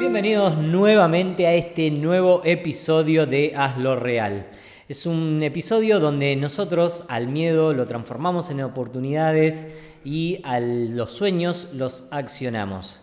Bienvenidos nuevamente a este nuevo episodio de Hazlo Real. Es un episodio donde nosotros al miedo lo transformamos en oportunidades y a los sueños los accionamos.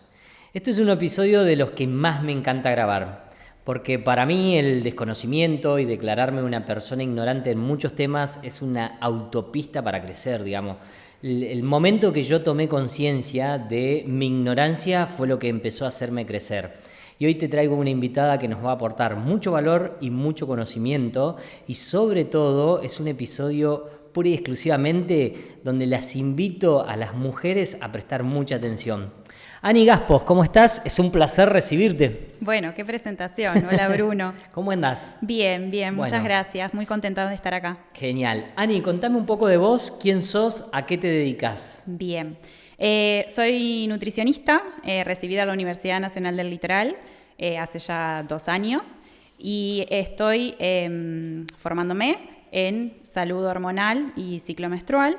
Este es un episodio de los que más me encanta grabar, porque para mí el desconocimiento y declararme una persona ignorante en muchos temas es una autopista para crecer, digamos. El momento que yo tomé conciencia de mi ignorancia fue lo que empezó a hacerme crecer. Y hoy te traigo una invitada que nos va a aportar mucho valor y mucho conocimiento, y sobre todo es un episodio pura y exclusivamente donde las invito a las mujeres a prestar mucha atención. Ani Gaspos, ¿cómo estás? Es un placer recibirte. Bueno, qué presentación. Hola, Bruno. ¿Cómo andás? Bien, Bueno. muchas gracias. Muy contenta de estar acá. Genial. Ani, contame un poco de vos, quién sos, a qué te dedicas. Bien. Soy nutricionista, recibida en la Universidad Nacional del Litoral hace ya 2 años y estoy formándome en salud hormonal y ciclo menstrual.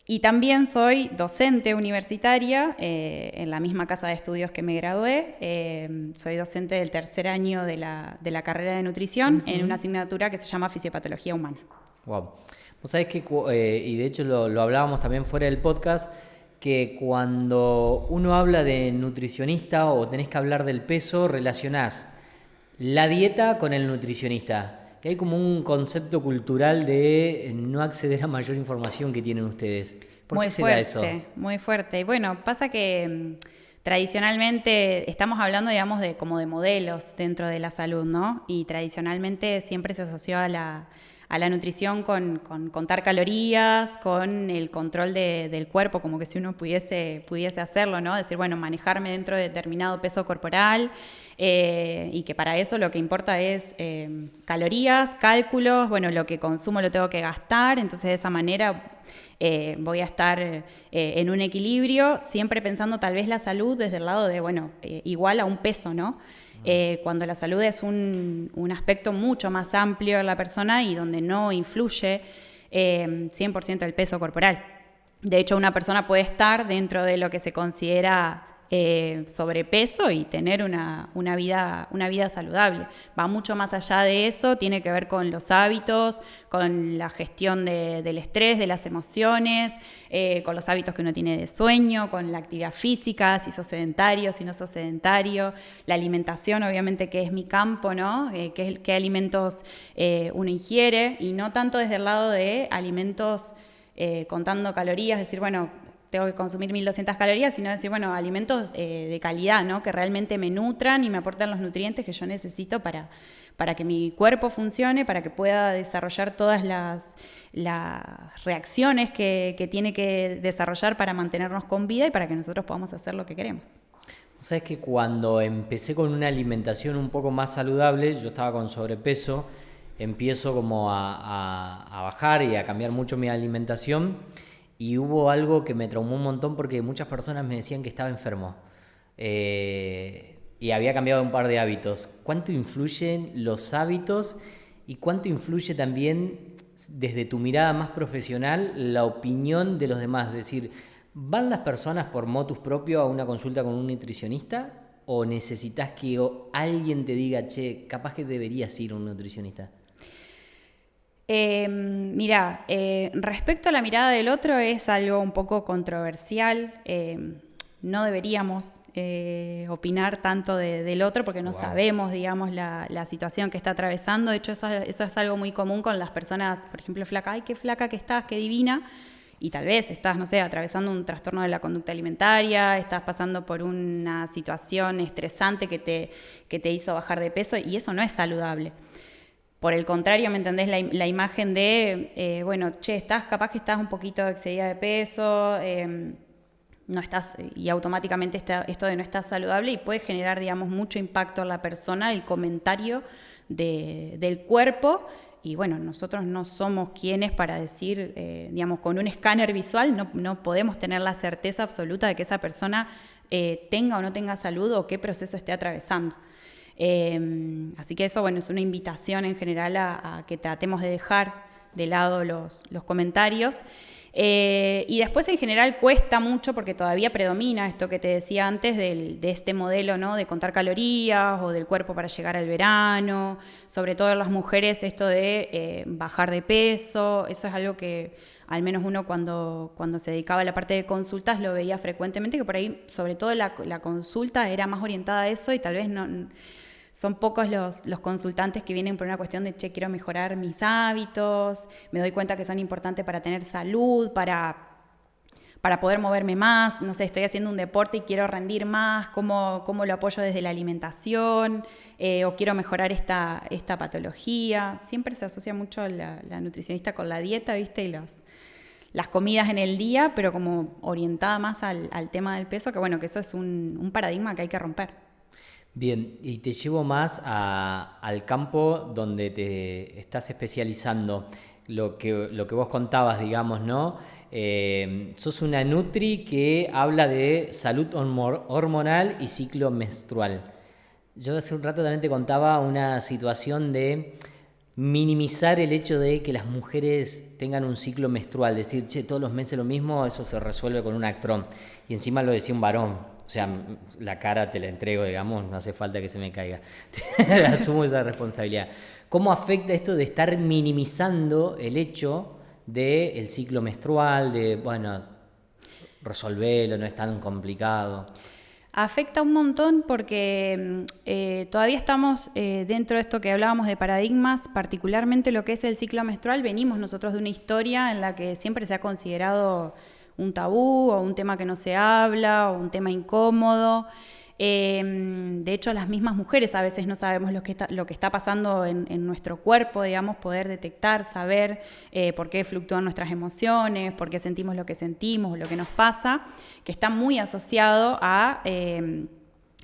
Y también soy docente universitaria en la misma casa de estudios que me gradué. Soy docente del 3er año de la carrera de nutrición en una asignatura que se llama Fisiopatología Humana. Wow. Vos sabés que, y de hecho lo hablábamos también fuera del podcast, que cuando uno habla de nutricionista o tenés que hablar del peso, relacionás la dieta con el nutricionista. Que hay como un concepto cultural de no acceder a mayor información que tienen ustedes. ¿Por qué será eso? Muy fuerte. Bueno, pasa que tradicionalmente estamos hablando, digamos, de como de modelos dentro de la salud, ¿no? Y tradicionalmente siempre se asoció a la nutrición con contar calorías, con el control del cuerpo, como que si uno pudiese hacerlo, ¿no? Decir, bueno, manejarme dentro de determinado peso corporal y que para eso lo que importa es calorías, cálculos, bueno, lo que consumo lo tengo que gastar, entonces de esa manera voy a estar en un equilibrio, siempre pensando tal vez la salud desde el lado de, bueno, igual a un peso, ¿no? Cuando la salud es un aspecto mucho más amplio en la persona y donde no influye 100% el peso corporal. De hecho, una persona puede estar dentro de lo que se considera sobrepeso y tener una vida saludable. Va mucho más allá de eso, tiene que ver con los hábitos, con la gestión del estrés, de las emociones, con los hábitos que uno tiene de sueño, con la actividad física, si sos sedentario, si no sos sedentario, la alimentación, obviamente, que es mi campo, ¿no? ¿Qué alimentos uno ingiere? Y no tanto desde el lado de alimentos contando calorías, decir, bueno, tengo que consumir 1200 calorías, sino decir, bueno, alimentos de calidad, ¿no? Que realmente me nutran y me aportan los nutrientes que yo necesito para que mi cuerpo funcione, para que pueda desarrollar todas las reacciones que tiene que desarrollar para mantenernos con vida y para que nosotros podamos hacer lo que queremos. Sabes que cuando empecé con una alimentación un poco más saludable, yo estaba con sobrepeso, empiezo como a bajar y a cambiar mucho mi alimentación. Y hubo algo que me traumó un montón porque muchas personas me decían que estaba enfermo y había cambiado un par de hábitos. ¿Cuánto influyen los hábitos y cuánto influye también desde tu mirada más profesional la opinión de los demás? Es decir, ¿van las personas por motus propio a una consulta con un nutricionista o necesitas que alguien te diga, che, capaz que deberías ir a un nutricionista? Mira, respecto a la mirada del otro es algo un poco controversial. No deberíamos opinar tanto del otro porque no sabemos, digamos, la situación que está atravesando. De hecho, eso es algo muy común con las personas, por ejemplo, flaca. Ay, qué flaca que estás, qué divina. Y tal vez estás, no sé, atravesando un trastorno de la conducta alimentaria, estás pasando por una situación estresante que te hizo bajar de peso y eso no es saludable. Por el contrario, ¿me entendés? La imagen de, bueno, che, capaz que estás un poquito excedida de peso, no estás, y automáticamente esto de no estar saludable y puede generar, digamos, mucho impacto en la persona, el comentario del cuerpo. Y bueno, nosotros no somos quienes para decir, digamos, con un escáner visual no podemos tener la certeza absoluta de que esa persona tenga o no tenga salud o qué proceso esté atravesando. Así que eso, bueno, es una invitación en general a que tratemos de dejar de lado los comentarios. Y después en general cuesta mucho porque todavía predomina esto que te decía antes de este modelo, ¿no? De contar calorías o del cuerpo para llegar al verano, sobre todo en las mujeres esto de bajar de peso. Eso es algo que al menos uno cuando se dedicaba a la parte de consultas lo veía frecuentemente, que por ahí sobre todo la consulta era más orientada a eso y tal vez no... Son pocos los consultantes que vienen por una cuestión de, quiero mejorar mis hábitos, me doy cuenta que son importantes para tener salud, para poder moverme más, no sé, estoy haciendo un deporte y quiero rendir más, ¿cómo lo apoyo desde la alimentación? O quiero mejorar esta patología. Siempre se asocia mucho la nutricionista con la dieta, ¿viste? Y las comidas en el día, pero como orientada más al tema del peso, que bueno, que eso es un paradigma que hay que romper. Bien, y te llevo más al campo donde te estás especializando, lo que vos contabas, digamos, ¿no? Sos una nutri que habla de salud hormonal y ciclo menstrual. Yo hace un rato también te contaba una situación de minimizar el hecho de que las mujeres tengan un ciclo menstrual, decir, todos los meses lo mismo, eso se resuelve con un Actron. Y encima lo decía un varón. O sea, la cara te la entrego, digamos, no hace falta que se me caiga. Asumo esa responsabilidad. ¿Cómo afecta esto de estar minimizando el hecho del ciclo menstrual, de, bueno, resolverlo, no es tan complicado? Afecta un montón porque todavía estamos dentro de esto que hablábamos de paradigmas, particularmente lo que es el ciclo menstrual. Venimos nosotros de una historia en la que siempre se ha considerado un tabú o un tema que no se habla o un tema incómodo. De hecho, las mismas mujeres a veces no sabemos lo que está pasando en nuestro cuerpo, digamos, poder detectar, saber por qué fluctúan nuestras emociones, por qué sentimos lo que sentimos, lo que nos pasa, que está muy asociado a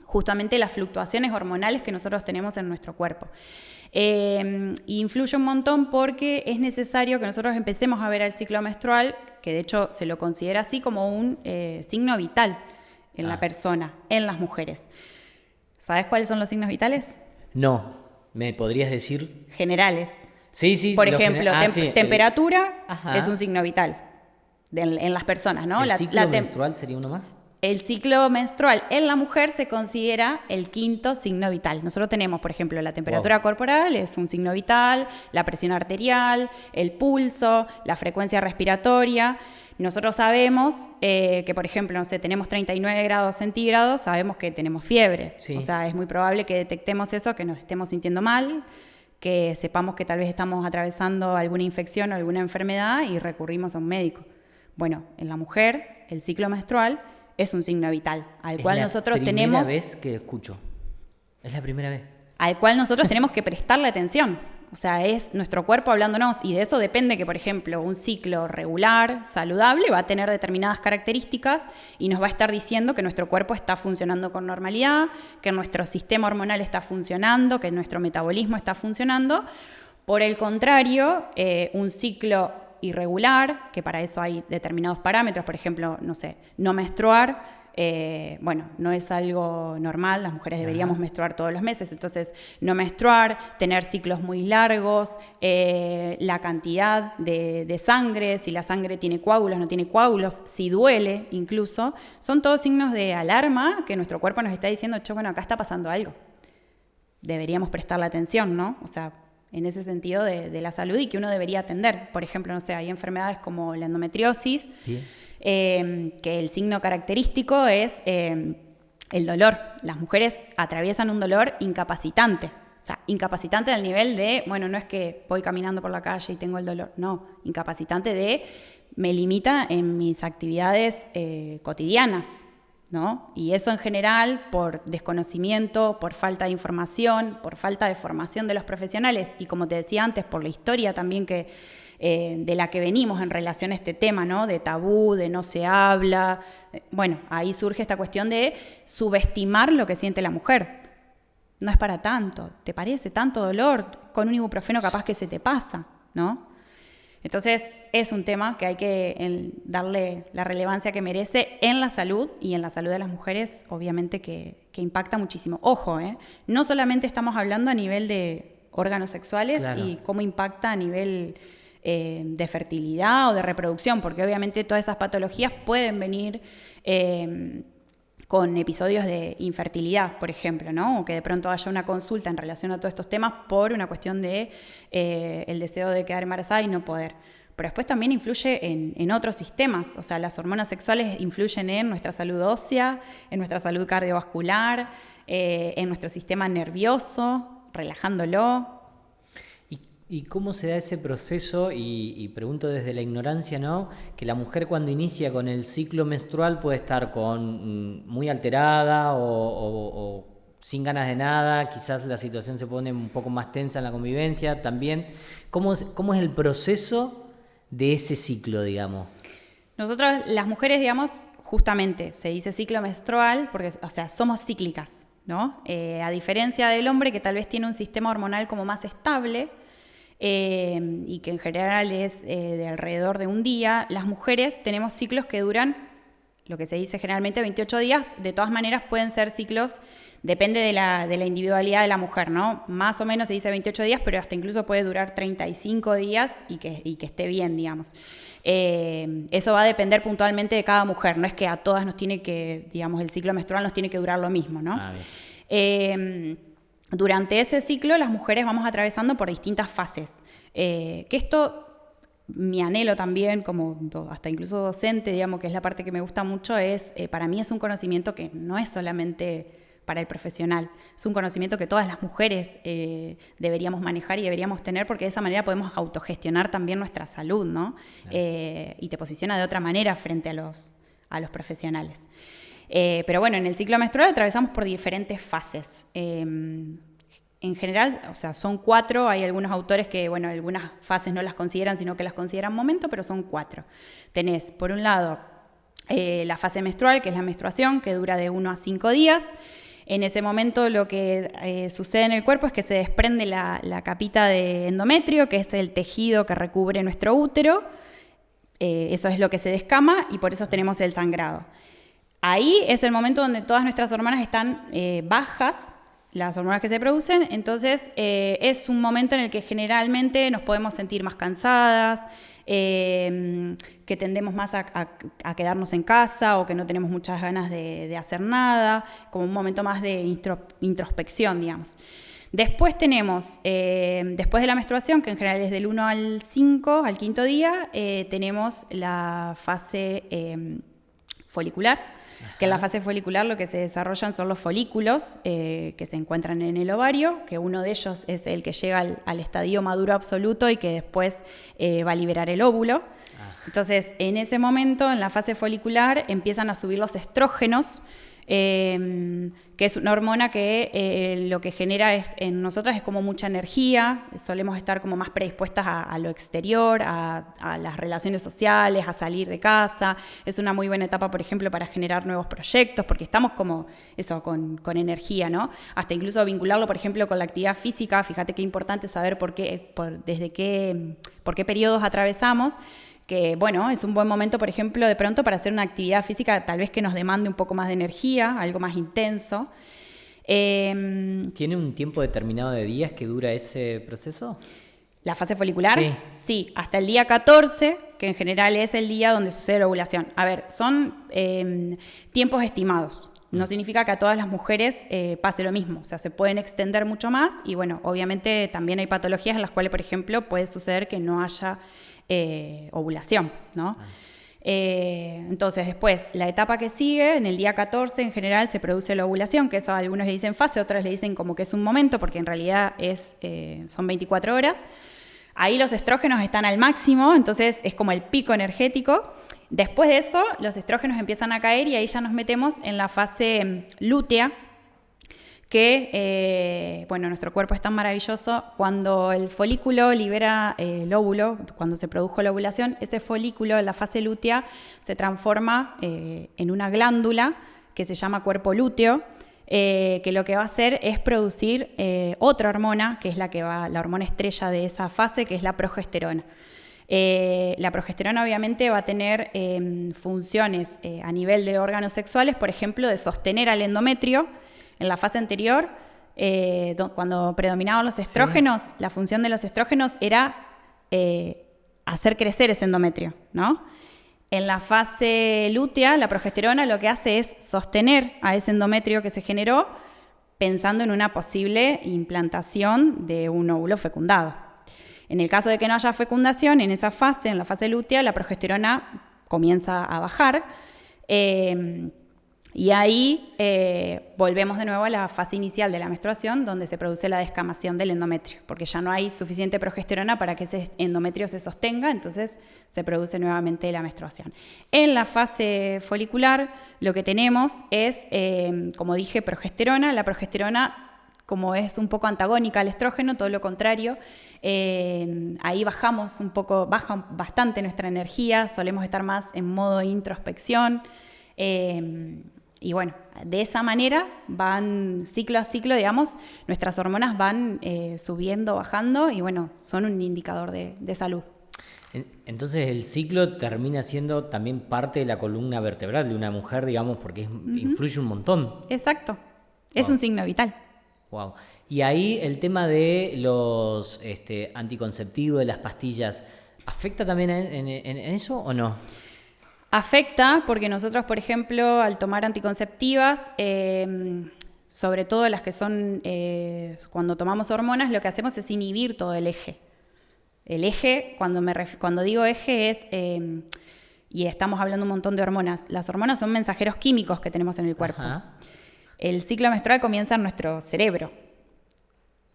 justamente las fluctuaciones hormonales que nosotros tenemos en nuestro cuerpo. Influye un montón porque es necesario que nosotros empecemos a ver el ciclo menstrual, que de hecho se lo considera así como un signo vital en la persona, en las mujeres. ¿Sabes cuáles son los signos vitales? No, ¿me podrías decir? Generales. Sí. Por ejemplo, sí, temperatura es un signo vital en las personas, ¿no? ¿El ciclo menstrual sería uno más? El ciclo menstrual en la mujer se considera el quinto signo vital. Nosotros tenemos, por ejemplo, la temperatura corporal, es un signo vital, la presión arterial, el pulso, la frecuencia respiratoria. Nosotros sabemos que, por ejemplo, no sé, tenemos 39 grados centígrados, sabemos que tenemos fiebre. Sí. O sea, es muy probable que detectemos eso, que nos estemos sintiendo mal, que sepamos que tal vez estamos atravesando alguna infección o alguna enfermedad y recurrimos a un médico. Bueno, en la mujer, el ciclo menstrual es un signo vital, al cual nosotros tenemos... Es la primera vez que escucho. Es la primera vez. Al cual nosotros tenemos que prestarle atención. O sea, es nuestro cuerpo hablándonos y de eso depende que, por ejemplo, un ciclo regular, saludable, va a tener determinadas características y nos va a estar diciendo que nuestro cuerpo está funcionando con normalidad, que nuestro sistema hormonal está funcionando, que nuestro metabolismo está funcionando. Por el contrario, un ciclo irregular, que para eso hay determinados parámetros, por ejemplo, no sé, no menstruar, bueno, no es algo normal, las mujeres deberíamos menstruar todos los meses, entonces no menstruar, tener ciclos muy largos, la cantidad de sangre, si la sangre tiene coágulos, no tiene coágulos, si duele incluso, son todos signos de alarma que nuestro cuerpo nos está diciendo, bueno, acá está pasando algo, deberíamos prestarle atención, ¿no? O sea, en ese sentido de la salud y que uno debería atender. Por ejemplo, no sé, hay enfermedades como la endometriosis, que el signo característico es el dolor. Las mujeres atraviesan un dolor incapacitante. O sea, incapacitante al nivel de, bueno, no es que voy caminando por la calle y tengo el dolor. No, incapacitante de me limita en mis actividades cotidianas, ¿no? Y eso en general por desconocimiento, por falta de información, por falta de formación de los profesionales y como te decía antes, por la historia también que, de la que venimos en relación a este tema, ¿no? De tabú, de no se habla. Bueno, ahí surge esta cuestión de subestimar lo que siente la mujer. No es para tanto, ¿te parece tanto dolor? Con un ibuprofeno capaz que se te pasa, ¿no? Entonces es un tema que hay que darle la relevancia que merece en la salud y en la salud de las mujeres, obviamente que impacta muchísimo. Ojo, no solamente estamos hablando a nivel de órganos sexuales y cómo impacta a nivel de fertilidad o de reproducción, porque obviamente todas esas patologías pueden venir con episodios de infertilidad, por ejemplo, ¿no? O que de pronto haya una consulta en relación a todos estos temas por una cuestión de el deseo de quedar embarazada y no poder. Pero después también influye en otros sistemas, o sea, las hormonas sexuales influyen en nuestra salud ósea, en nuestra salud cardiovascular, en nuestro sistema nervioso, relajándolo. ¿Y cómo se da ese proceso? Y pregunto desde la ignorancia, ¿no? Que la mujer cuando inicia con el ciclo menstrual puede estar muy alterada o sin ganas de nada, quizás la situación se pone un poco más tensa en la convivencia también. ¿Cómo es el proceso de ese ciclo, digamos? Nosotros, las mujeres, digamos, justamente se dice ciclo menstrual porque, o sea, somos cíclicas, ¿no? A diferencia del hombre que tal vez tiene un sistema hormonal como más estable, y que en general es de alrededor de un día, las mujeres tenemos ciclos que duran, lo que se dice generalmente 28 días, de todas maneras pueden ser ciclos, depende de la individualidad de la mujer, ¿no? Más o menos se dice 28 días, pero hasta incluso puede durar 35 días y que esté bien, digamos. Eso va a depender puntualmente de cada mujer, no es que a todas nos tiene que, digamos, el ciclo menstrual nos tiene que durar lo mismo, ¿no? Durante ese ciclo las mujeres vamos atravesando por distintas fases. Que esto, mi anhelo también, como hasta incluso docente, digamos, que es la parte que me gusta mucho, para mí es un conocimiento que no es solamente para el profesional, es un conocimiento que todas las mujeres deberíamos manejar y deberíamos tener, porque de esa manera podemos autogestionar también nuestra salud, ¿no? Claro. Y te posiciona de otra manera frente a los profesionales. Pero bueno, en el ciclo menstrual atravesamos por diferentes fases. En general, o sea, son 4, hay algunos autores que, bueno, algunas fases no las consideran, sino que las consideran momento, pero son 4. Tenés, por un lado, la fase menstrual, que es la menstruación, que dura de 1 a 5 días. En ese momento lo que sucede en el cuerpo es que se desprende la capita de endometrio, que es el tejido que recubre nuestro útero. Eso es lo que se descama y por eso tenemos el sangrado. Ahí es el momento donde todas nuestras hormonas están bajas, las hormonas que se producen, entonces es un momento en el que generalmente nos podemos sentir más cansadas, que tendemos más a quedarnos en casa o que no tenemos muchas ganas de hacer nada, como un momento más de introspección, digamos. Después tenemos, después de la menstruación, que en general es del 1 al 5, al quinto día, tenemos la fase folicular. Ajá. Que en la fase folicular lo que se desarrollan son los folículos que se encuentran en el ovario, que uno de ellos es el que llega al estadio maduro absoluto y que después va a liberar el óvulo. Entonces, en ese momento, en la fase folicular, empiezan a subir los estrógenos, que es una hormona que lo que genera en nosotras es como mucha energía, solemos estar como más predispuestas a lo exterior, a las relaciones sociales, a salir de casa. Es una muy buena etapa, por ejemplo, para generar nuevos proyectos, porque estamos como eso, con energía, ¿no? Hasta incluso vincularlo, por ejemplo, con la actividad física. Fíjate qué importante saber por qué periodos atravesamos. Que bueno, es un buen momento, por ejemplo, de pronto para hacer una actividad física tal vez que nos demande un poco más de energía, algo más intenso. ¿Tiene un tiempo determinado de días que dura ese proceso? ¿La fase folicular? Sí. Sí, hasta el día 14, que en general es el día donde sucede la ovulación. A ver, son tiempos estimados. No significa que a todas las mujeres pase lo mismo, o sea, se pueden extender mucho más y bueno, obviamente también hay patologías en las cuales, por ejemplo, puede suceder que no haya ovulación, ¿no? Entonces, después, la etapa que sigue, en el día 14 en general se produce la ovulación, que eso a algunos le dicen fase, otros le dicen como que es un momento, porque en realidad son 24 horas. Ahí los estrógenos están al máximo, entonces es como el pico energético. Después de eso, los estrógenos empiezan a caer y ahí ya nos metemos en la fase lútea, que, bueno, nuestro cuerpo es tan maravilloso, cuando el folículo libera el óvulo, cuando se produjo la ovulación, ese folículo en la fase lútea se transforma en una glándula que se llama cuerpo lúteo, que lo que va a hacer es producir otra hormona, que es la hormona estrella de esa fase, que es la progesterona. La progesterona obviamente va a tener funciones a nivel de órganos sexuales, por ejemplo, de sostener al endometrio. En la fase anterior, cuando predominaban los estrógenos, sí, la función de los estrógenos era hacer crecer ese endometrio, ¿no? En la fase lútea, la progesterona lo que hace es sostener a ese endometrio que se generó pensando en una posible implantación de un óvulo fecundado. En el caso de que no haya fecundación, en esa fase, en la fase lútea, la progesterona comienza a bajar y ahí volvemos de nuevo a la fase inicial de la menstruación, donde se produce la descamación del endometrio, porque ya no hay suficiente progesterona para que ese endometrio se sostenga, entonces se produce nuevamente la menstruación. En la fase folicular lo que tenemos es, como dije, progesterona. La progesterona, como es un poco antagónica al estrógeno, todo lo contrario, ahí bajamos un poco, baja bastante nuestra energía, solemos estar más en modo introspección, y bueno, de esa manera van ciclo a ciclo, digamos, nuestras hormonas van subiendo, bajando, y bueno, son un indicador de salud. Entonces el ciclo termina siendo también parte de la columna vertebral de una mujer, digamos, porque influye un montón. Exacto, es un signo vital. Wow. Y ahí el tema de los anticonceptivos, de las pastillas, ¿afecta también en eso o no? Afecta porque nosotros, por ejemplo, al tomar anticonceptivas, sobre todo las que son cuando tomamos hormonas, lo que hacemos es inhibir todo el eje. El eje, cuando digo eje es, y estamos hablando un montón de hormonas, las hormonas son mensajeros químicos que tenemos en el cuerpo. Ajá. El ciclo menstrual comienza en nuestro cerebro.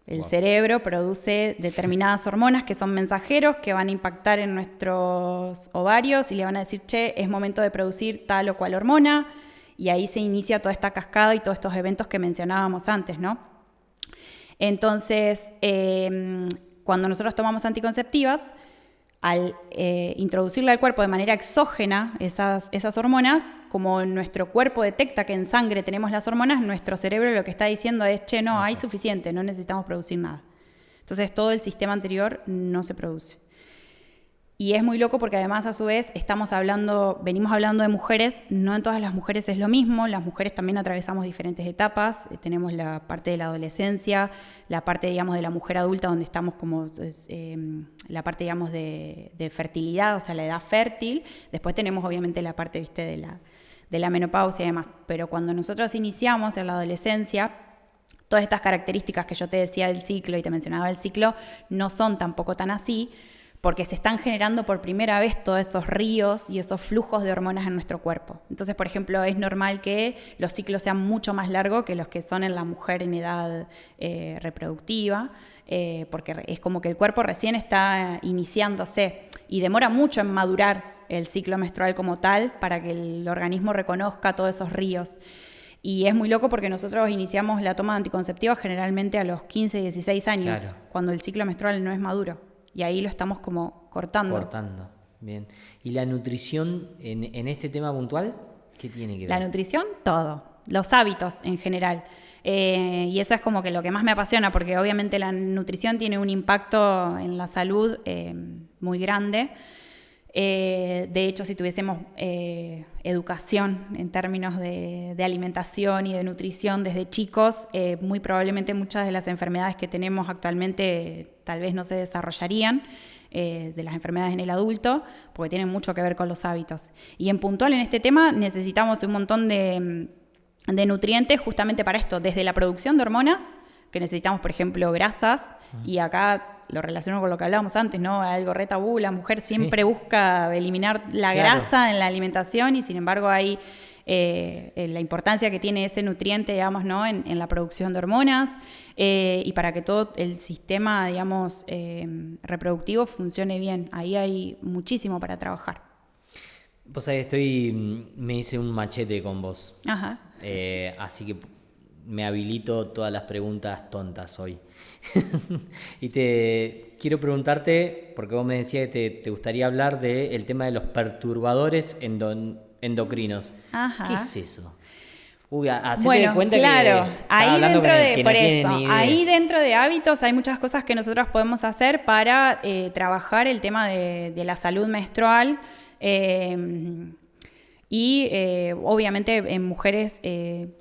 El cerebro produce determinadas hormonas que son mensajeros que van a impactar en nuestros ovarios y le van a decir, che, es momento de producir tal o cual hormona, y ahí se inicia toda esta cascada y todos estos eventos que mencionábamos antes, ¿no? Entonces, cuando nosotros tomamos anticonceptivas, al introducirle al cuerpo de manera exógena esas hormonas, como nuestro cuerpo detecta que en sangre tenemos las hormonas, nuestro cerebro lo que está diciendo es, che, no, hay suficiente, no necesitamos producir nada. Entonces todo el sistema anterior no se produce. Y es muy loco porque además a su vez venimos hablando de mujeres, no en todas las mujeres es lo mismo, las mujeres también atravesamos diferentes etapas, tenemos la parte de la adolescencia, la parte, digamos, de la mujer adulta donde estamos como la parte, digamos, de fertilidad, o sea, la edad fértil, después tenemos obviamente la parte, viste, de la menopausia y demás, pero cuando nosotros iniciamos en la adolescencia, todas estas características que yo te decía del ciclo y te mencionaba el ciclo no son tampoco tan así, porque se están generando por primera vez todos esos ríos y esos flujos de hormonas en nuestro cuerpo. Entonces, por ejemplo, es normal que los ciclos sean mucho más largos que los que son en la mujer en edad reproductiva, porque es como que el cuerpo recién está iniciándose y demora mucho en madurar el ciclo menstrual como tal para que el organismo reconozca todos esos ríos. Y es muy loco porque nosotros iniciamos la toma de anticonceptivos generalmente a los 15, 16 años, claro, cuando el ciclo menstrual no es maduro. Y ahí lo estamos como cortando. Bien. ¿Y la nutrición en este tema puntual? ¿Qué tiene que ver? La nutrición, todo. Los hábitos en general. Y eso es como que lo que más me apasiona, porque obviamente la nutrición tiene un impacto en la salud muy grande. De hecho, si tuviésemos educación en términos de alimentación y de nutrición desde chicos, muy probablemente muchas de las enfermedades que tenemos actualmente tal vez no se desarrollarían, de las enfermedades en el adulto, porque tienen mucho que ver con los hábitos. Y en puntual en este tema necesitamos un montón de nutrientes justamente para esto, desde la producción de hormonas, que necesitamos, por ejemplo, grasas, y acá lo relaciono con lo que hablábamos antes, ¿no? Algo re tabú, la mujer siempre busca eliminar la grasa en la alimentación y sin embargo hay la importancia que tiene ese nutriente, digamos, ¿no? en la producción de hormonas y para que todo el sistema, digamos, reproductivo funcione bien. Ahí hay muchísimo para trabajar. Vos sabés, me hice un machete con vos. Ajá. Así que me habilito todas las preguntas tontas hoy. Y quiero preguntarte, porque vos me decías que te gustaría hablar del tema de los perturbadores endocrinos. Ajá. ¿Qué es eso? Hacete bueno, de cuenta claro, que ahí dentro de, por no eso, ahí dentro de hábitos hay muchas cosas que nosotros podemos hacer para trabajar el tema de la salud menstrual. Y obviamente en mujeres,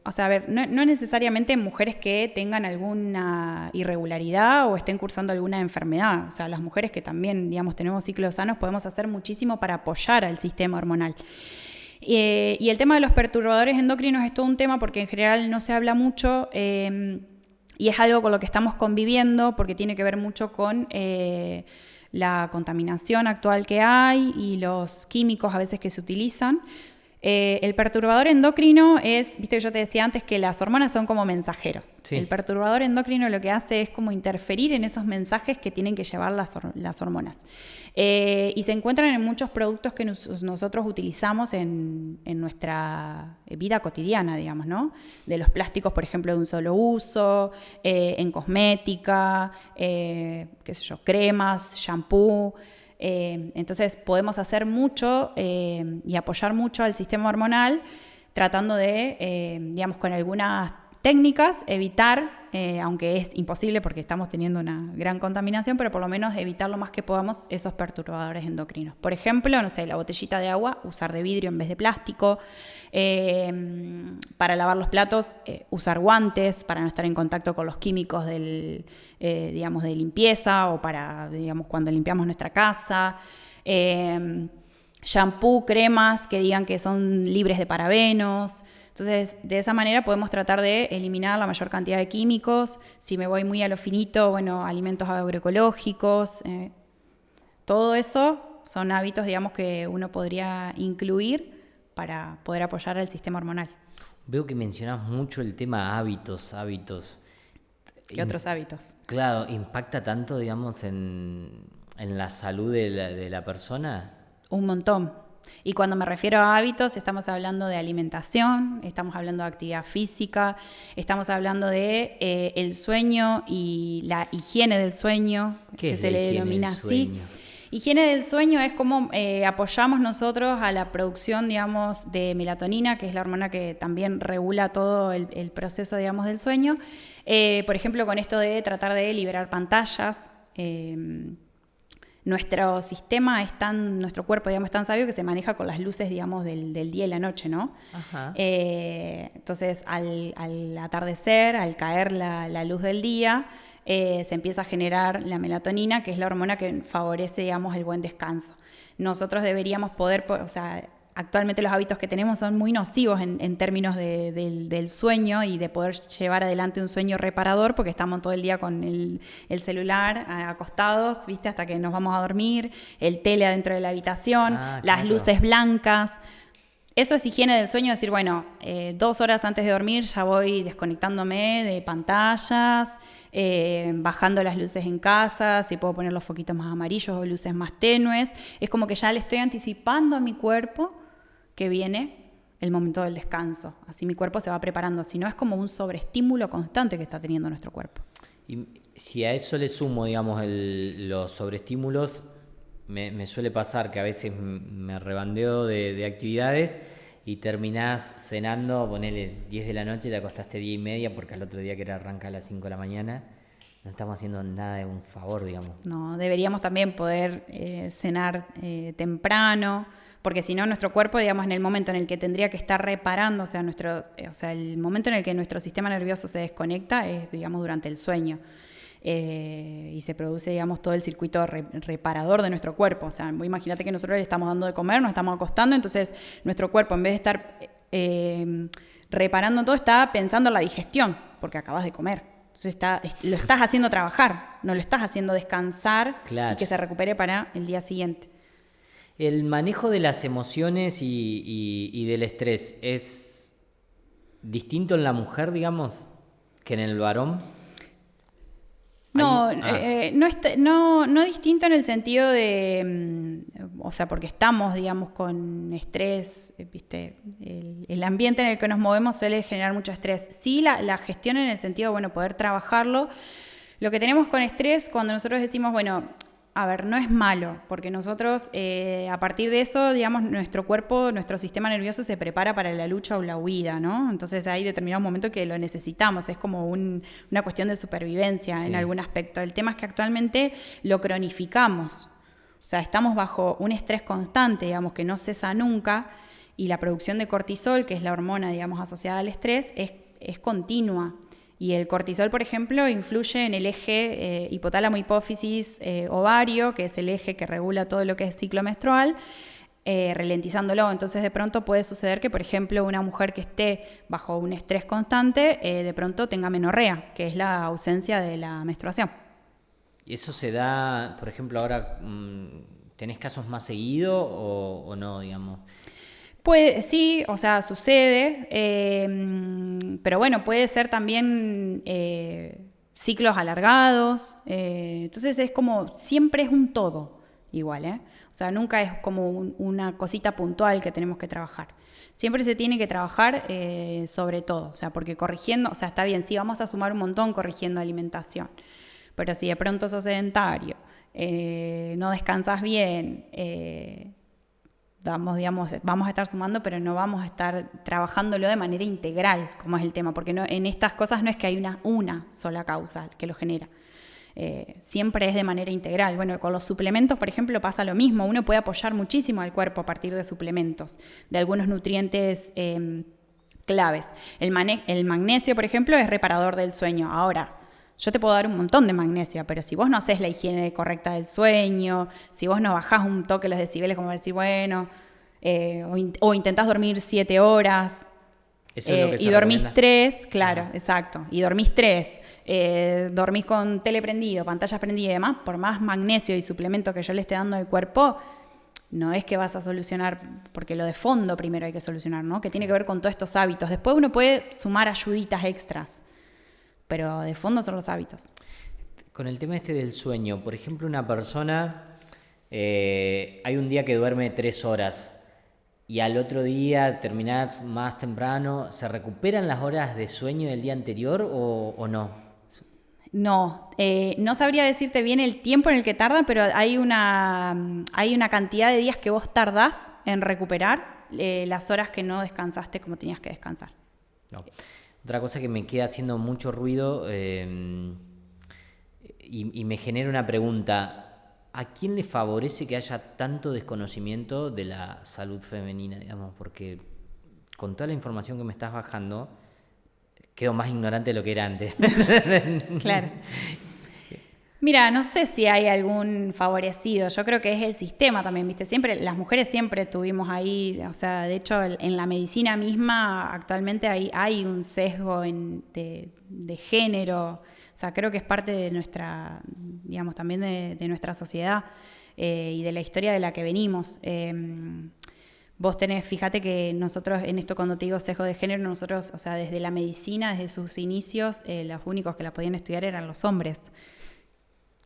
o sea, a ver, no necesariamente en mujeres que tengan alguna irregularidad o estén cursando alguna enfermedad. O sea, las mujeres que también, digamos, tenemos ciclos sanos, podemos hacer muchísimo para apoyar al sistema hormonal. Y el tema de los perturbadores endocrinos es todo un tema porque en general no se habla mucho y es algo con lo que estamos conviviendo porque tiene que ver mucho con la contaminación actual que hay y los químicos a veces que se utilizan. El perturbador endocrino es, viste que yo te decía antes que las hormonas son como mensajeros. Sí. El perturbador endocrino lo que hace es como interferir en esos mensajes que tienen que llevar las hormonas. Y se encuentran en muchos productos que nosotros utilizamos en nuestra vida cotidiana, digamos, ¿no? De los plásticos, por ejemplo, de un solo uso, en cosmética, qué sé yo, cremas, shampoo. Entonces podemos hacer mucho y apoyar mucho al sistema hormonal tratando de, digamos, con algunas técnicas evitar, aunque es imposible porque estamos teniendo una gran contaminación, pero por lo menos evitar lo más que podamos esos perturbadores endocrinos. Por ejemplo, no sé, la botellita de agua, usar de vidrio en vez de plástico. Para lavar los platos, usar guantes para no estar en contacto con los químicos digamos, de limpieza o para, digamos, cuando limpiamos nuestra casa. Shampoo, cremas que digan que son libres de parabenos. Entonces, de esa manera podemos tratar de eliminar la mayor cantidad de químicos. Si me voy muy a lo finito, bueno, alimentos agroecológicos. Todo eso son hábitos, digamos, que uno podría incluir para poder apoyar al sistema hormonal. Veo que mencionas mucho el tema hábitos. ¿Qué otros hábitos? Claro, ¿impacta tanto, digamos, en la salud de la persona? Un montón. Y cuando me refiero a hábitos, estamos hablando de alimentación, estamos hablando de actividad física, estamos hablando de el sueño y la higiene del sueño, que se le denomina así. Higiene del sueño es como apoyamos nosotros a la producción, digamos, de melatonina, que es la hormona que también regula todo el proceso, digamos, del sueño. Por ejemplo, con esto de tratar de liberar pantallas. Nuestro sistema nuestro cuerpo, digamos, es tan sabio que se maneja con las luces, digamos, del día y la noche, ¿no? Ajá. Entonces, al atardecer, al caer la luz del día, se empieza a generar la melatonina, que es la hormona que favorece, digamos, el buen descanso. Nosotros deberíamos poder, o sea, actualmente los hábitos que tenemos son muy nocivos en términos del sueño y de poder llevar adelante un sueño reparador, porque estamos todo el día con el celular acostados, ¿viste? Hasta que nos vamos a dormir, el tele adentro de la habitación, las luces blancas. Eso es higiene del sueño, decir, bueno, 2 horas antes de dormir ya voy desconectándome de pantallas, bajando las luces en casa, si puedo poner los foquitos más amarillos o luces más tenues. Es como que ya le estoy anticipando a mi cuerpo que viene el momento del descanso. Así mi cuerpo se va preparando. Si no, es como un sobreestímulo constante que está teniendo nuestro cuerpo. Y si a eso le sumo, digamos, los sobreestímulos, me suele pasar que a veces me rebandeo de actividades y terminás cenando, ponele 10 de la noche, te acostaste 10:30 porque al otro día que arranca a las 5 de la mañana. No estamos haciendo nada de un favor, digamos. No, deberíamos también poder cenar temprano, porque si no nuestro cuerpo, digamos, en el momento en el que tendría que estar reparando, o sea, el momento en el que nuestro sistema nervioso se desconecta es, digamos, durante el sueño. Y se produce, digamos, todo el circuito reparador de nuestro cuerpo. O sea, imagínate que nosotros le estamos dando de comer, nos estamos acostando, entonces nuestro cuerpo, en vez de estar reparando todo, está pensando en la digestión, porque acabas de comer. Entonces lo estás haciendo trabajar, no lo estás haciendo descansar. Claro. Y que se recupere para el día siguiente. ¿El manejo de las emociones y del estrés es distinto en la mujer, digamos, que en el varón? No, no distinto en el sentido de, o sea, porque estamos, digamos, con estrés, ¿viste? El ambiente en el que nos movemos suele generar mucho estrés. Sí, la gestión en el sentido, bueno, poder trabajarlo. Lo que tenemos con estrés, cuando nosotros decimos, bueno, a ver, no es malo, porque nosotros a partir de eso, digamos, nuestro cuerpo, nuestro sistema nervioso se prepara para la lucha o la huida, ¿no? Entonces hay determinado momento que lo necesitamos, es como una cuestión de supervivencia en algún aspecto. El tema es que actualmente lo cronificamos, o sea, estamos bajo un estrés constante, digamos, que no cesa nunca, y la producción de cortisol, que es la hormona, digamos, asociada al estrés, es continua. Y el cortisol, por ejemplo, influye en el eje hipotálamo-hipófisis-ovario, que es el eje que regula todo lo que es ciclo menstrual, ralentizándolo. Entonces, de pronto puede suceder que, por ejemplo, una mujer que esté bajo un estrés constante, de pronto tenga menorrea, que es la ausencia de la menstruación. ¿Y eso se da, por ejemplo, ahora, tenés casos más seguido o no, digamos? Pues sí, o sea, sucede, pero bueno, puede ser también ciclos alargados, entonces es como, siempre es un todo igual, ¿eh? O sea, nunca es como una cosita puntual que tenemos que trabajar. Siempre se tiene que trabajar sobre todo, o sea, porque corrigiendo, o sea, está bien, sí, vamos a sumar un montón corrigiendo alimentación, pero si de pronto sos sedentario, no descansas bien, vamos a estar sumando, pero no vamos a estar trabajándolo de manera integral, como es el tema, porque en estas cosas no es que hay una sola causa que lo genera. Siempre es de manera integral. Bueno, con los suplementos, por ejemplo, pasa lo mismo. Uno puede apoyar muchísimo al cuerpo a partir de suplementos, de algunos nutrientes claves. El magnesio, por ejemplo, es reparador del sueño. Ahora, yo te puedo dar un montón de magnesio, pero si vos no haces la higiene correcta del sueño, si vos no bajás un toque los decibeles como decir, bueno, o intentás dormir 7 horas y dormís 3, claro, ajá, exacto, y dormís 3, dormís con tele prendido, pantallas prendidas y demás, por más magnesio y suplemento que yo le esté dando al cuerpo, no es que vas a solucionar, porque lo de fondo primero hay que solucionar, ¿no? Que tiene que ver con todos estos hábitos. Después uno puede sumar ayuditas extras, pero de fondo son los hábitos. Con el tema del sueño, por ejemplo, una persona, hay un día que duerme 3 horas y al otro día terminás más temprano, ¿se recuperan las horas de sueño del día anterior o no? No, no sabría decirte bien el tiempo en el que tardan, pero hay una cantidad de días que vos tardás en recuperar las horas que no descansaste como tenías que descansar. No. Otra cosa que me queda haciendo mucho ruido y me genera una pregunta. ¿A quién le favorece que haya tanto desconocimiento de la salud femenina, digamos? Porque con toda la información que me estás bajando, quedo más ignorante de lo que era antes. Claro. Mira, no sé si hay algún favorecido, yo creo que es el sistema también, ¿viste? Las mujeres siempre tuvimos ahí, o sea, de hecho en la medicina misma actualmente hay un sesgo de género, o sea, creo que es parte de nuestra, digamos, también de nuestra sociedad y de la historia de la que venimos. Vos fíjate que nosotros, en esto cuando te digo sesgo de género, nosotros, o sea, desde la medicina, desde sus inicios, los únicos que la podían estudiar eran los hombres.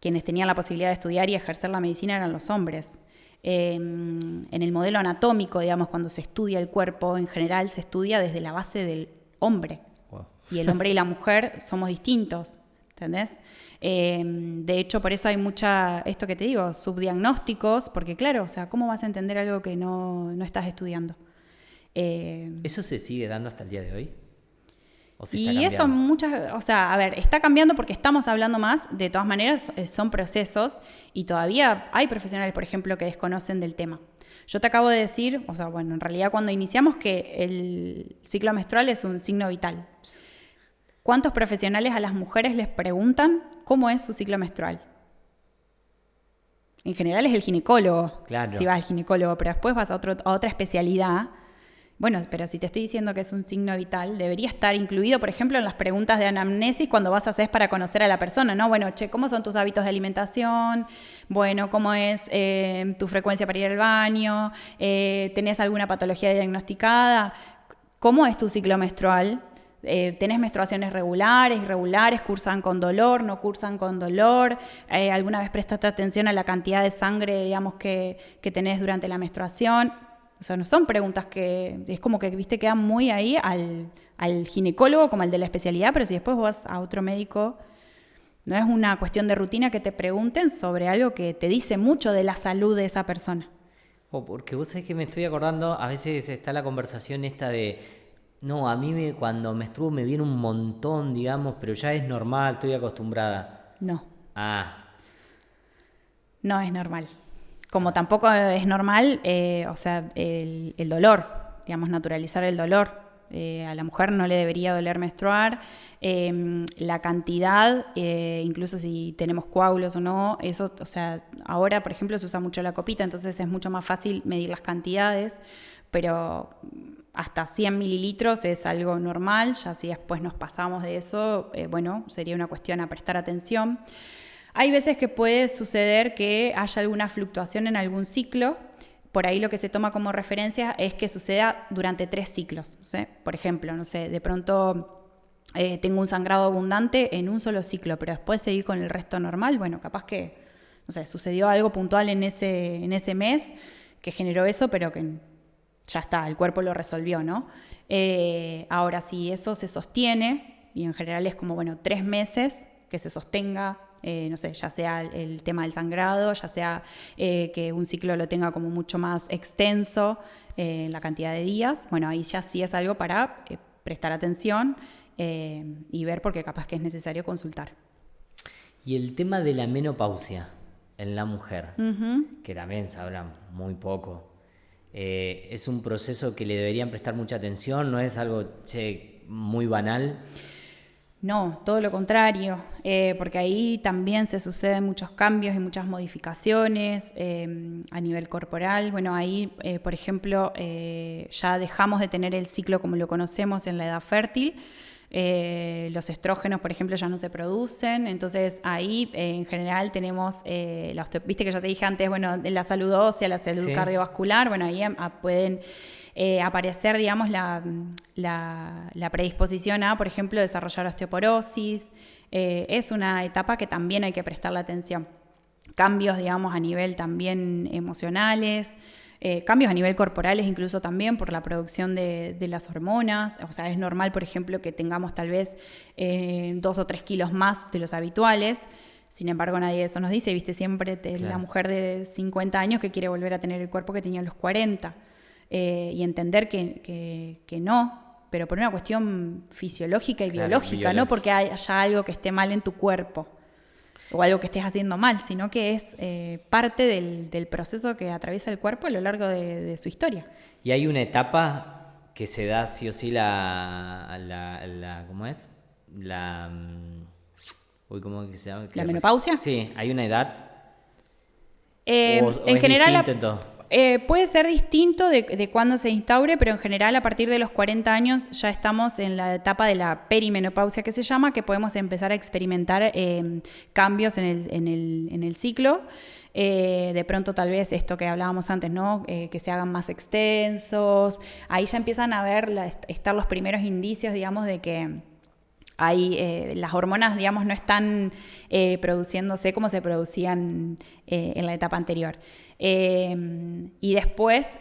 Quienes tenían la posibilidad de estudiar y ejercer la medicina eran los hombres. En el modelo anatómico, digamos, cuando se estudia el cuerpo, en general se estudia desde la base del hombre. Wow. Y el hombre y la mujer somos distintos, ¿entendés? De hecho, por eso hay esto que te digo, subdiagnósticos, porque claro, o sea, ¿cómo vas a entender algo que no estás estudiando? ¿Eso se sigue dando hasta el día de hoy? Y eso o sea, a ver, está cambiando porque estamos hablando más, de todas maneras son procesos y todavía hay profesionales, por ejemplo, que desconocen del tema. Yo te acabo de decir, o sea, bueno, en realidad cuando iniciamos que el ciclo menstrual es un signo vital. ¿Cuántos profesionales a las mujeres les preguntan cómo es su ciclo menstrual? En general es el ginecólogo, claro, si vas al ginecólogo, pero después vas a otra especialidad. Bueno, pero si te estoy diciendo que es un signo vital, debería estar incluido, por ejemplo, en las preguntas de anamnesis cuando vas a hacer para conocer a la persona, ¿no? Bueno, ¿cómo son tus hábitos de alimentación? Bueno, ¿cómo es tu frecuencia para ir al baño? ¿Tenés alguna patología diagnosticada? ¿Cómo es tu ciclo menstrual? ¿Tenés menstruaciones regulares, irregulares? ¿Cursan con dolor? ¿No cursan con dolor? ¿Alguna vez prestaste atención a la cantidad de sangre, digamos, que tenés durante la menstruación? O sea, no son preguntas que es como que, viste, quedan muy ahí al ginecólogo como al de la especialidad, pero si después vas a otro médico, no es una cuestión de rutina que te pregunten sobre algo que te dice mucho de la salud de esa persona. Porque vos sabés que me estoy acordando, a veces está la conversación esta de, no, a mí cuando menstruo me viene un montón, digamos, pero ya es normal, estoy acostumbrada. No. No es normal. Como tampoco es normal, o sea, el dolor. digamos, naturalizar el dolor. A la mujer no le debería doler menstruar. La cantidad, incluso si tenemos coágulos o no, eso, o sea, ahora, por ejemplo, se usa mucho la copita, entonces es mucho más fácil medir las cantidades, pero hasta 100 mililitros es algo normal. Ya si después nos pasamos de eso, bueno, sería una cuestión a prestar atención. Hay veces que puede suceder que haya alguna fluctuación en algún ciclo. Por ahí lo que se toma como referencia es que suceda durante 3 ciclos. ¿Sí? Por ejemplo, no sé, de pronto tengo un sangrado abundante en un solo ciclo, pero después seguí con el resto normal. Bueno, capaz que, no sé, sucedió algo puntual en ese mes que generó eso, pero que ya está, el cuerpo lo resolvió, ¿no? Ahora, si eso se sostiene, y en general es como, bueno, 3 meses que se sostenga, no sé, ya sea el tema del sangrado, ya sea que un ciclo lo tenga como mucho más extenso en la cantidad de días, bueno, ahí ya sí es algo para prestar atención y ver, porque capaz que es necesario consultar. Y el tema de la menopausia en la mujer, que también se habla muy poco, es un proceso que le deberían prestar mucha atención, no es algo muy banal. No, todo lo contrario, porque ahí también se suceden muchos cambios y muchas modificaciones a nivel corporal. Bueno, ahí, por ejemplo, ya dejamos de tener el ciclo como lo conocemos en la edad fértil. Los estrógenos, por ejemplo, ya no se producen. Entonces ahí, en general, tenemos, viste que ya te dije antes, bueno, la salud ósea, la salud cardiovascular. Bueno, ahí pueden aparecer, digamos, la predisposición a, por ejemplo, desarrollar osteoporosis. Es una etapa que también hay que prestarle atención. Cambios, digamos, a nivel también emocionales, cambios a nivel corporales incluso también por la producción de las hormonas. O sea, es normal, por ejemplo, que tengamos tal vez 2 o 3 kilos más de los habituales. Sin embargo, nadie de eso nos dice, viste, siempre la mujer de 50 años que quiere volver a tener el cuerpo que tenía a los 40. Y entender que no, pero por una cuestión fisiológica y biológica, no porque haya algo que esté mal en tu cuerpo o algo que estés haciendo mal, sino que es parte del proceso que atraviesa el cuerpo a lo largo de su historia. Y hay una etapa que se da sí o sí ¿cómo es? ¿Cómo es que se llama? ¿La menopausia? Sí, hay una edad. En general, puede ser distinto de cuándo se instaure, pero en general a partir de los 40 años ya estamos en la etapa de la perimenopausia, que se llama, que podemos empezar a experimentar cambios en el ciclo. De pronto tal vez esto que hablábamos antes, ¿no? Que se hagan más extensos. Ahí ya empiezan a estar los primeros indicios, digamos, de que las hormonas, digamos, no están produciéndose como se producían en la etapa anterior. Y después,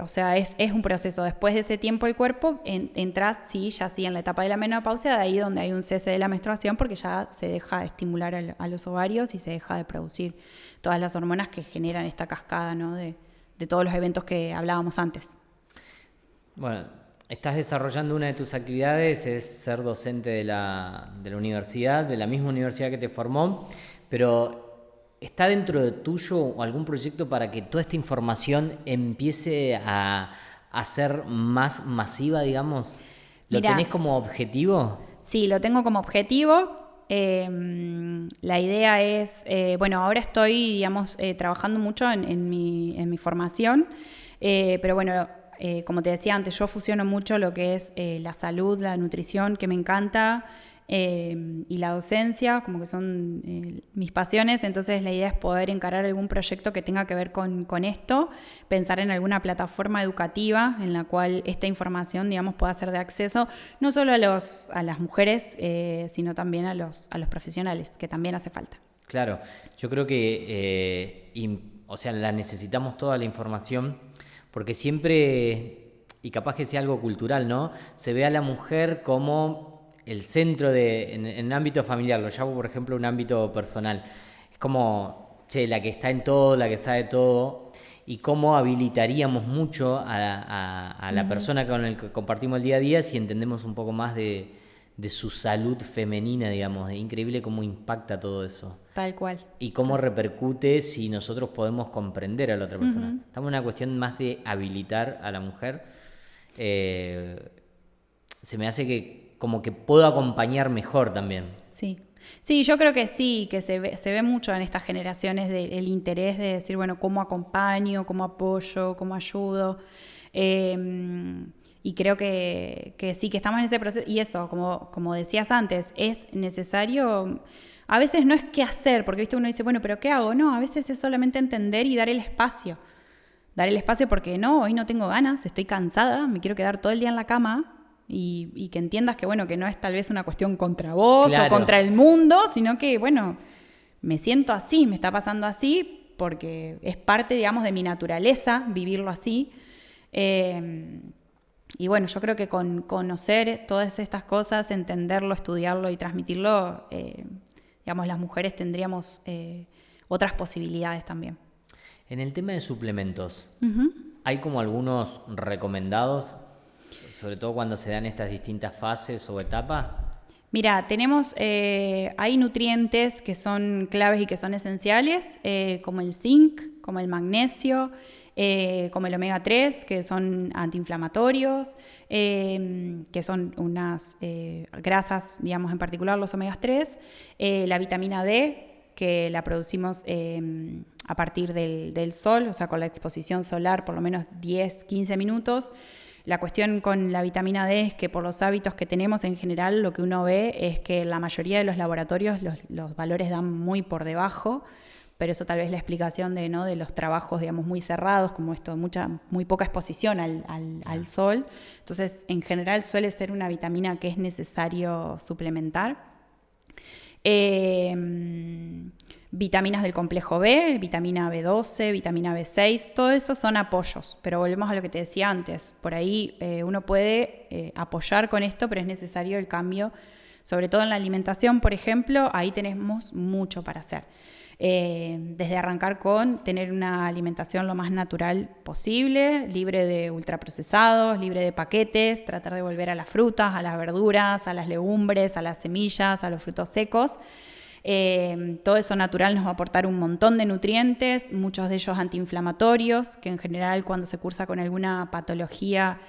o sea, es un proceso. Después de ese tiempo el cuerpo entras, sí, ya sí, en la etapa de la menopausia, de ahí donde hay un cese de la menstruación, porque ya se deja de estimular a los ovarios y se deja de producir todas las hormonas que generan esta cascada, ¿no? de todos los eventos que hablábamos antes. Bueno, estás desarrollando una de tus actividades, es ser docente de la universidad, de la misma universidad que te formó, pero ¿está dentro de tuyo algún proyecto para que toda esta información empiece a ser más masiva, digamos? ¿Lo tenés como objetivo? Sí, lo tengo como objetivo. La idea es, bueno, ahora estoy, digamos, trabajando mucho en mi formación, pero bueno, como te decía antes, yo fusiono mucho lo que es la salud, la nutrición, que me encanta, y la docencia, como que son mis pasiones. Entonces la idea es poder encarar algún proyecto que tenga que ver con esto, pensar en alguna plataforma educativa en la cual esta información, digamos, pueda ser de acceso no solo a las mujeres, sino también a los profesionales, que también hace falta. Claro, yo creo que o sea, la necesitamos toda la información, porque siempre, y capaz que sea algo cultural, ¿no? Se ve a la mujer como el centro en el ámbito familiar, lo llamo por ejemplo un ámbito personal. Es como, la que está en todo, la que sabe todo, y cómo habilitaríamos mucho a la persona con la que compartimos el día a día si entendemos un poco más de su salud femenina, digamos. Es increíble cómo impacta todo eso. Tal cual. Y cómo repercute si nosotros podemos comprender a la otra persona. Estamos en una cuestión más de habilitar a la mujer. se me hace que como que puedo acompañar mejor también. Sí. Sí, yo creo que sí, que se ve mucho en estas generaciones el interés de decir, bueno, ¿cómo acompaño, cómo apoyo, cómo ayudo? Y creo que sí, que estamos en ese proceso. Y eso, como decías antes, es necesario. A veces no es qué hacer, porque ¿viste? Uno dice, bueno, ¿pero qué hago? No, a veces es solamente entender y dar el espacio. Dar el espacio porque no, hoy no tengo ganas, estoy cansada, me quiero quedar todo el día en la cama. Y que entiendas que, bueno, que no es tal vez una cuestión contra vos Claro. o contra el mundo, sino que, bueno, me siento así, me está pasando así, porque es parte, digamos, de mi naturaleza vivirlo así. Y bueno, yo creo que con conocer todas estas cosas, entenderlo, estudiarlo y transmitirlo, digamos, las mujeres tendríamos otras posibilidades también. En el tema de suplementos, ¿hay como algunos recomendados, sobre todo cuando se dan estas distintas fases o etapas? Mira, hay nutrientes que son claves y que son esenciales, como el zinc, como el magnesio, como el omega 3, que son antiinflamatorios, que son unas grasas, digamos, en particular los omega 3, la vitamina D, que la producimos a partir del sol, o sea, con la exposición solar por lo menos 10, 15 minutos. La cuestión con la vitamina D es que por los hábitos que tenemos en general, lo que uno ve es que la mayoría de los laboratorios los valores dan muy por debajo, pero eso tal vez la explicación de los trabajos, digamos, muy cerrados, como esto, muy poca exposición al sol. Entonces, en general suele ser una vitamina que es necesario suplementar. Vitaminas del complejo B, vitamina B12, vitamina B6, todo eso son apoyos, pero volvemos a lo que te decía antes, por ahí uno puede apoyar con esto, pero es necesario el cambio, sobre todo en la alimentación, por ejemplo, ahí tenemos mucho para hacer. Desde arrancar con tener una alimentación lo más natural posible, libre de ultraprocesados, libre de paquetes, tratar de volver a las frutas, a las verduras, a las legumbres, a las semillas, a los frutos secos. Todo eso natural nos va a aportar un montón de nutrientes, muchos de ellos antiinflamatorios, que en general cuando se cursa con alguna patología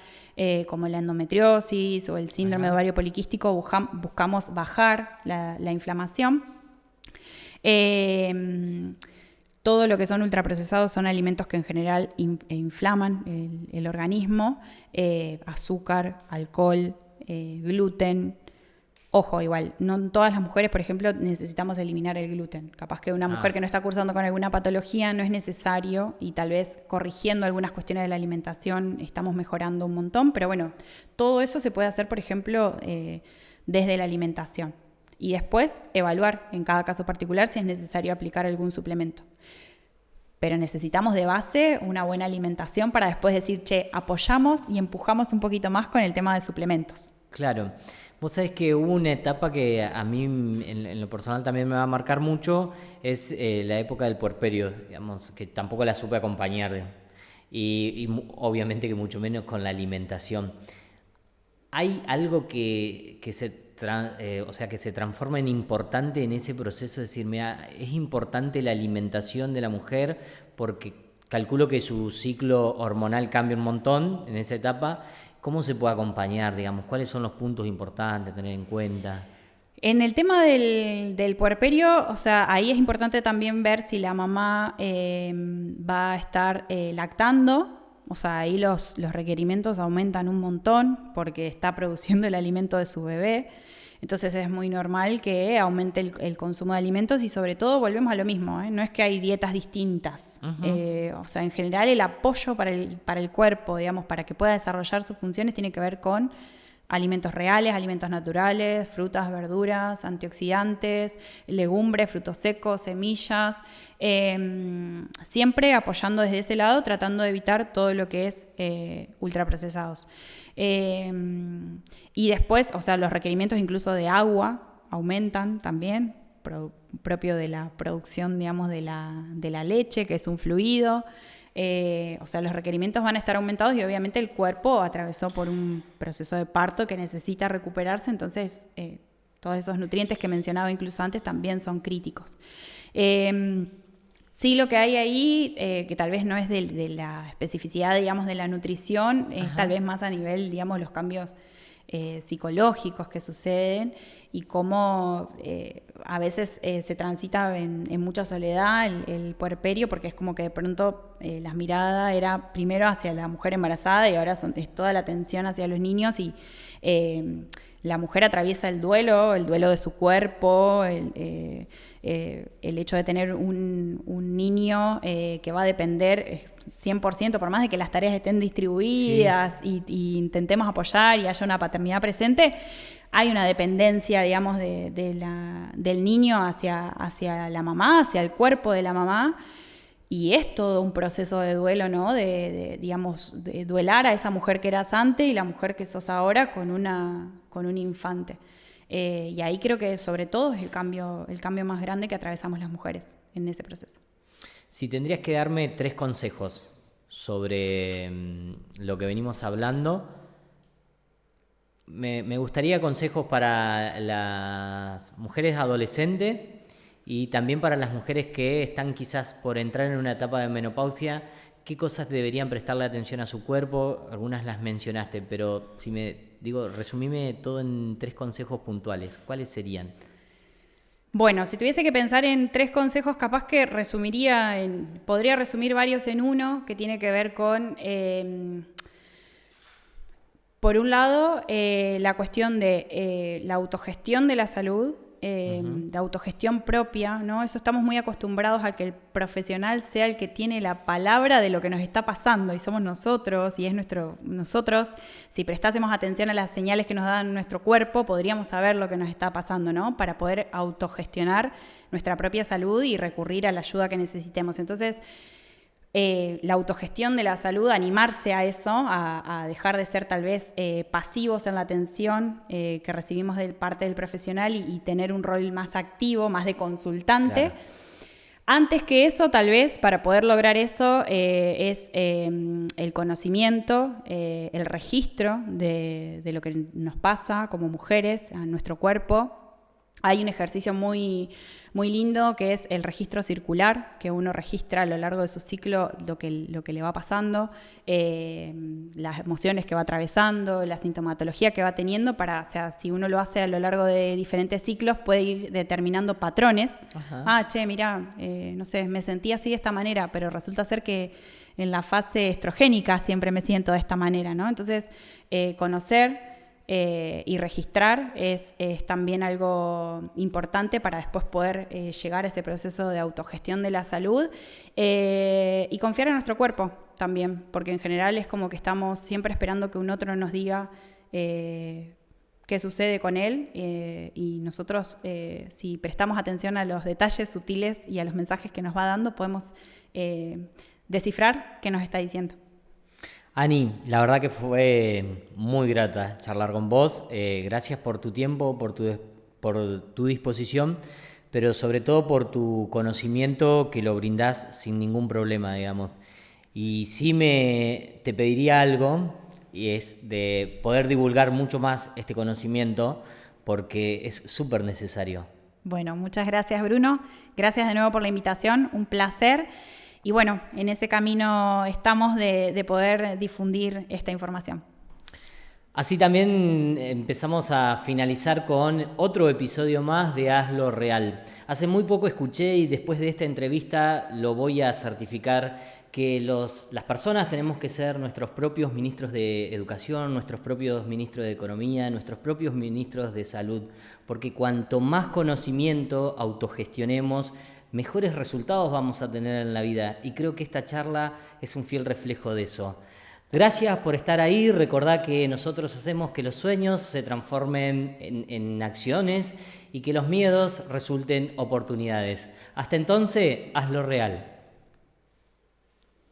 como la endometriosis o el síndrome de ovario poliquístico buscamos bajar la inflamación. Todo lo que son ultraprocesados son alimentos que en general inflaman el organismo, azúcar, alcohol, gluten. Ojo, igual, no todas las mujeres, por ejemplo, necesitamos eliminar el gluten. Capaz que una mujer que no está cursando con alguna patología no es necesario y tal vez corrigiendo algunas cuestiones de la alimentación estamos mejorando un montón, pero bueno, todo eso se puede hacer, por ejemplo, desde la alimentación. Y después evaluar en cada caso particular si es necesario aplicar algún suplemento. Pero necesitamos de base una buena alimentación para después decir, apoyamos y empujamos un poquito más con el tema de suplementos. Claro. Vos sabés que hubo una etapa que a mí en lo personal también me va a marcar mucho, es la época del puerperio, digamos, que tampoco la supe acompañar. Y obviamente que mucho menos con la alimentación. ¿Hay algo que se transforma en importante en ese proceso? Es decir, mira, es importante la alimentación de la mujer porque calculo que su ciclo hormonal cambia un montón en esa etapa. ¿Cómo se puede acompañar, digamos? ¿Cuáles son los puntos importantes a tener en cuenta? En el tema del puerperio, o sea, ahí es importante también ver si la mamá va a estar lactando. O sea, ahí los requerimientos aumentan un montón porque está produciendo el alimento de su bebé. Entonces es muy normal que aumente el consumo de alimentos y sobre todo volvemos a lo mismo, no es que hay dietas distintas. O sea, en general el apoyo para el cuerpo, digamos, para que pueda desarrollar sus funciones tiene que ver con alimentos reales, alimentos naturales, frutas, verduras, antioxidantes, legumbres, frutos secos, semillas, siempre apoyando desde ese lado, tratando de evitar todo lo que es ultraprocesados. Y después, o sea, los requerimientos incluso de agua aumentan también, propio de la producción, digamos, de la leche, que es un fluido. O sea, los requerimientos van a estar aumentados y obviamente el cuerpo atravesó por un proceso de parto que necesita recuperarse, entonces todos esos nutrientes que mencionaba incluso antes también son críticos. Sí, lo que hay ahí, que tal vez no es de la especificidad, digamos, de la nutrición, es tal vez más a nivel, digamos, los cambios psicológicos que suceden y cómo a veces se transita en mucha soledad el puerperio, porque es como que de pronto la mirada era primero hacia la mujer embarazada y ahora es toda la atención hacia los niños y la mujer atraviesa el duelo de su cuerpo, el hecho de tener un niño que va a depender 100%, por más de que las tareas estén distribuidas y intentemos apoyar y haya una paternidad presente, hay una dependencia, digamos, del niño hacia la mamá, hacia el cuerpo de la mamá. Y es todo un proceso de duelo, ¿no? Digamos, de duelar a esa mujer que eras antes y la mujer que sos ahora con un infante. Y ahí creo que sobre todo es el cambio más grande que atravesamos las mujeres en ese proceso. Si tendrías que darme 3 consejos sobre lo que venimos hablando, me gustaría consejos para las mujeres adolescentes y también para las mujeres que están quizás por entrar en una etapa de menopausia. ¿Qué cosas deberían prestarle atención a su cuerpo? Algunas las mencionaste, pero resumime todo en 3 consejos puntuales. ¿Cuáles serían? Bueno, si tuviese que pensar en 3 consejos, capaz que podría resumir varios en uno, que tiene que ver con, por un lado, la cuestión de la autogestión de la salud, de autogestión propia, ¿no? Eso estamos muy acostumbrados a que el profesional sea el que tiene la palabra de lo que nos está pasando y somos nosotros y es nosotros, si prestásemos atención a las señales que nos da nuestro cuerpo, podríamos saber lo que nos está pasando, ¿no? Para poder autogestionar nuestra propia salud y recurrir a la ayuda que necesitemos. Entonces, la autogestión de la salud, animarse a eso, a dejar de ser tal vez pasivos en la atención que recibimos de parte del profesional y tener un rol más activo, más de consultante. Claro. Antes que eso, tal vez, para poder lograr eso, es el conocimiento, el registro de lo que nos pasa como mujeres, a nuestro cuerpo. Hay un ejercicio muy, muy lindo que es el registro circular, que uno registra a lo largo de su ciclo lo que le va pasando, las emociones que va atravesando, la sintomatología que va teniendo, si uno lo hace a lo largo de diferentes ciclos, puede ir determinando patrones. Ajá. Mira, no sé, me sentí así de esta manera, pero resulta ser que en la fase estrogénica siempre me siento de esta manera, ¿no? Entonces, conocer y registrar es también algo importante para después poder llegar a ese proceso de autogestión de la salud y confiar en nuestro cuerpo también, porque en general es como que estamos siempre esperando que un otro nos diga qué sucede con él y nosotros si prestamos atención a los detalles sutiles y a los mensajes que nos va dando podemos descifrar qué nos está diciendo. Ani, la verdad que fue muy grata charlar con vos. Gracias por tu tiempo, por tu disposición, pero sobre todo por tu conocimiento que lo brindás sin ningún problema, digamos. Y sí te pediría algo, y es de poder divulgar mucho más este conocimiento, porque es súper necesario. Bueno, muchas gracias, Bruno. Gracias de nuevo por la invitación, un placer. Y bueno, en ese camino estamos de poder difundir esta información. Así también empezamos a finalizar con otro episodio más de Hazlo Real. Hace muy poco escuché y después de esta entrevista lo voy a certificar que las personas tenemos que ser nuestros propios ministros de educación, nuestros propios ministros de economía, nuestros propios ministros de salud, porque cuanto más conocimiento autogestionemos, mejores resultados vamos a tener en la vida y creo que esta charla es un fiel reflejo de eso. Gracias por estar ahí, recordá que nosotros hacemos que los sueños se transformen en acciones y que los miedos resulten oportunidades. Hasta entonces, hazlo real.